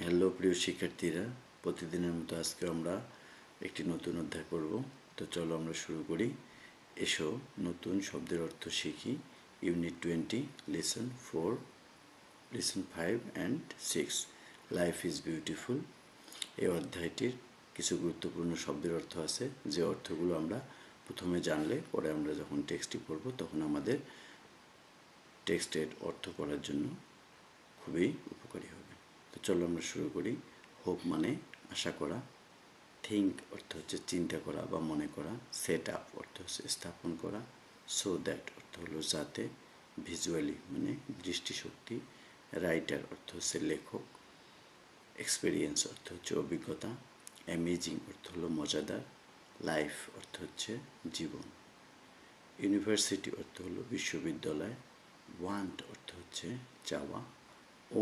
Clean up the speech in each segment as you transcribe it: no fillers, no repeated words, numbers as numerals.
Hello প্রিয় শিক্ষার্থীরা, প্রতিদিনের মতো আজকে আমরা একটি নতুন অধ্যায় পড়ব। তো চলো আমরা শুরু করি। এসো নতুন শব্দের অর্থ শিখি। Unit 20, lesson 4, lesson 5 and 6, life is beautiful. এই অধ্যায়টির কিছু গুরুত্বপূর্ণ শব্দের অর্থ আছে, যে অর্থগুলো আমরা প্রথমে জানলে পরে আমরা যখন টেক্সটটি পড়ব তখন আমাদের টেক্সটের অর্থ করার জন্য খুবই উপকারী হবে। তো চলো আমরা শুরু করি। হোপ মানে আশা করা, থিঙ্ক অর্থ হচ্ছে চিন্তা করা বা মনে করা, সেট আপ অর্থ হচ্ছে স্থাপন করা, সো দ্যাট অর্থ হলো যাতে, ভিজুয়ালি মানে দৃষ্টিশক্তি, রাইটার অর্থ হচ্ছে লেখক, এক্সপিরিয়েন্স অর্থ হচ্ছে অভিজ্ঞতা, অ্যামেজিং অর্থ হলো মজাদার, লাইফ অর্থ হচ্ছে জীবন, ইউনিভার্সিটি অর্থ হলো বিশ্ববিদ্যালয়, ওয়ান্ট অর্থ হচ্ছে চাওয়া,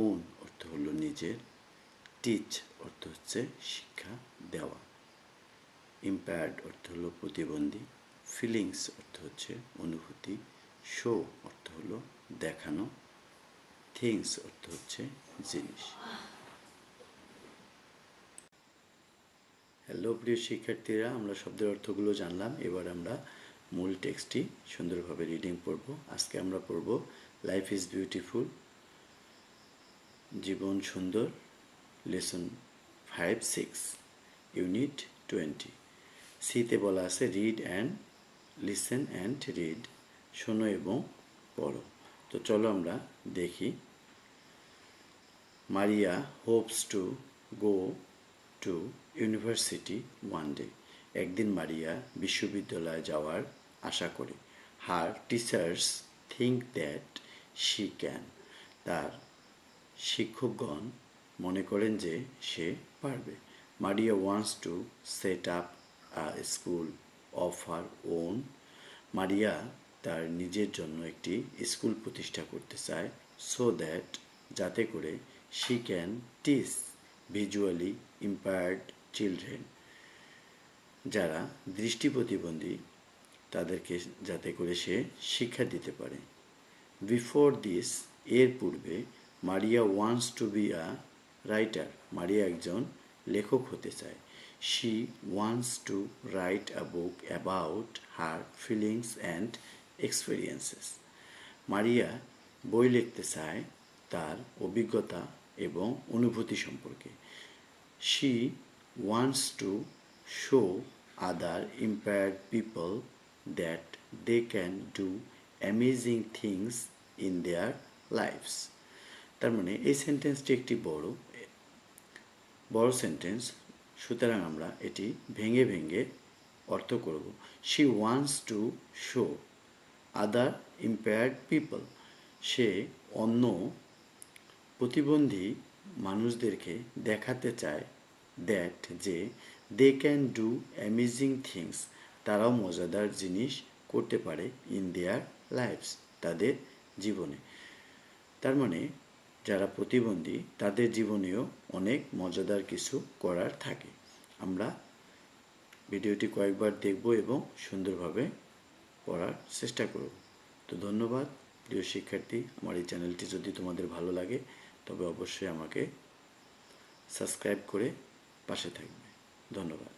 ওন অর্থ হলো নিজের, টিচ অর্থ হচ্ছে শিক্ষা দেওয়া, ইম্পেয়ার্ড অর্থ হলো প্রতিবন্ধী, ফিলিংস অর্থ হচ্ছে অনুভূতি, শো অর্থ হলো দেখানো, থিংস অর্থ হচ্ছে জিনিস। হ্যালো প্রিয় শিক্ষার্থীরা, আমরা শব্দের অর্থগুলো জানলাম। এবার আমরা মূল টেক্সটটি সুন্দরভাবে রিডিং পড়ব। আজকে আমরা পড়ব লাইফ ইজ বিউটিফুল, জীবন সুন্দর, লেসন 5, 6, ইউনিট 20। সিতে বলা আছে read and listen and read, শোনো এবং পড়ো। তো চলো আমরা দেখি। Maria hopes to go to university one day. একদিন মারিয়া বিশ্ববিদ্যালয়ে যাওয়ার আশা করে। Her teachers think that she can. তার শিক্ষকগণ মনে করেন যে সে পারবে। Maria wants to set up a school of her own. Maria তার নিজের জন্য একটি স্কুল প্রতিষ্ঠা করতে চায়, সো দ্যাট যাতে করে she can teach visually impaired children, যারা দৃষ্টি প্রতিবন্ধী তাদেরকে যাতে করে সে শিক্ষা দিতে পারে। বিফোর দিস, এর পূর্বে, Maria wants to be a writer. Maria একজন লেখক হতে চায়। She wants to write a book about her feelings and experiences. Maria বই লিখতে চায় তার অভিজ্ঞতা এবং অনুভূতি সম্পর্কে। She wants to show other impaired people that they can do amazing things in their lifes. তার মানে এই সেন্টেন্সটি একটি বড় সেন্টেন্স, সুতরাং আমরা এটি ভেঙে ভেঙে অর্থ করব। She wants to show other impaired people, সে অন্য প্রতিবন্ধী মানুষদেরকে দেখাতে চায় দ্যাট যে they can do amazing things, তারাও মজাদার জিনিস করতে পারে ইন দেয়ার লাইফস, তাদের জীবনে। তার মানে যারা প্রতিবন্ধী তাদের জীবনেও অনেক মজাদার কিছু করার থাকে। আমরা ভিডিওটি কয়েকবার দেখব এবং সুন্দরভাবে পড়ার চেষ্টা করব। তো ধন্যবাদ প্রিয় শিক্ষার্থী। আমার এই চ্যানেলটি যদি তোমাদের ভালো লাগে তবে অবশ্যই আমাকে সাবস্ক্রাইব করে পাশে থাকবে। ধন্যবাদ।